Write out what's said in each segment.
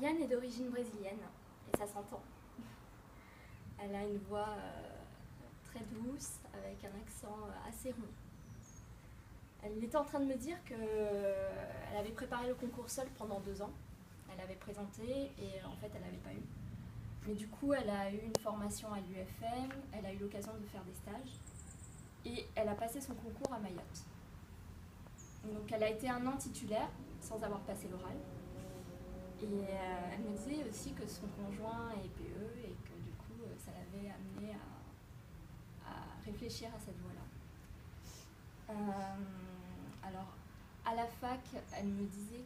Liliane est d'origine brésilienne, et ça s'entend. Elle a une voix très douce, avec un accent assez rond. Elle était en train de me dire qu'elle avait préparé le concours seule pendant 2 ans. Elle avait présenté et en fait elle n'avait pas eu. Mais du coup elle a eu une formation à l'UFM, elle a eu l'occasion de faire des stages et elle a passé son concours à Mayotte. Donc elle a été 1 an titulaire sans avoir passé l'oral. Et elle me disait aussi que son conjoint est PE et que du coup ça l'avait amené à réfléchir à cette voie-là. Alors à la fac, elle me disait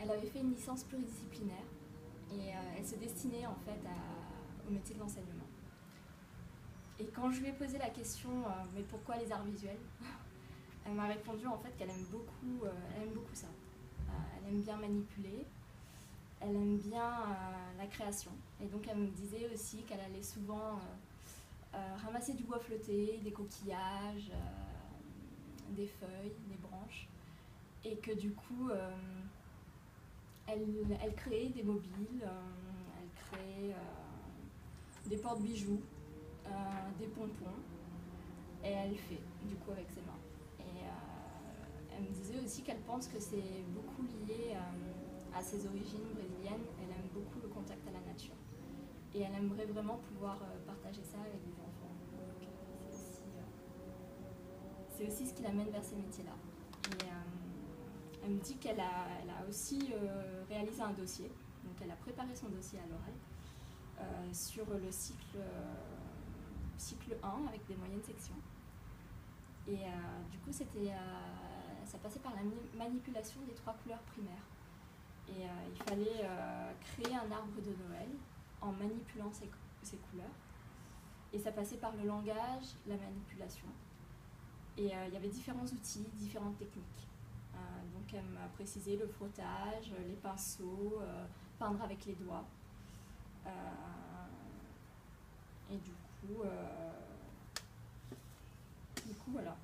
elle avait fait une licence pluridisciplinaire et elle se destinait en fait au métier de l'enseignement. Et quand je lui ai posé la question mais pourquoi les arts visuels, elle m'a répondu en fait qu'elle aime beaucoup ça. Elle aime bien manipuler, elle aime bien la création. Et donc elle me disait aussi qu'elle allait souvent ramasser du bois flotté, des coquillages, des feuilles, des branches. Et que du coup, elle crée des mobiles, elle crée des porte-bijoux, des pompons. Et elle fait du coup avec ses mains. Et elle me disait aussi qu'elle pense que c'est beaucoup lié à ses origines brésiliennes. Elle aime beaucoup le contact à la nature. Et elle aimerait vraiment pouvoir partager ça avec des enfants. Donc c'est aussi ce qui l'amène vers ces métiers-là. Et elle me dit qu'elle a aussi réalisé un dossier. Donc elle a préparé son dossier à l'oral sur le cycle 1 avec des moyennes sections. Et du coup, ça passait par la manipulation des 3 couleurs primaires. Et il fallait créer un arbre de Noël en manipulant ces couleurs. Et ça passait par le langage, la manipulation. Et il y avait différents outils, différentes techniques. Donc elle m'a précisé le frottage, les pinceaux, peindre avec les doigts. Et du coup voilà.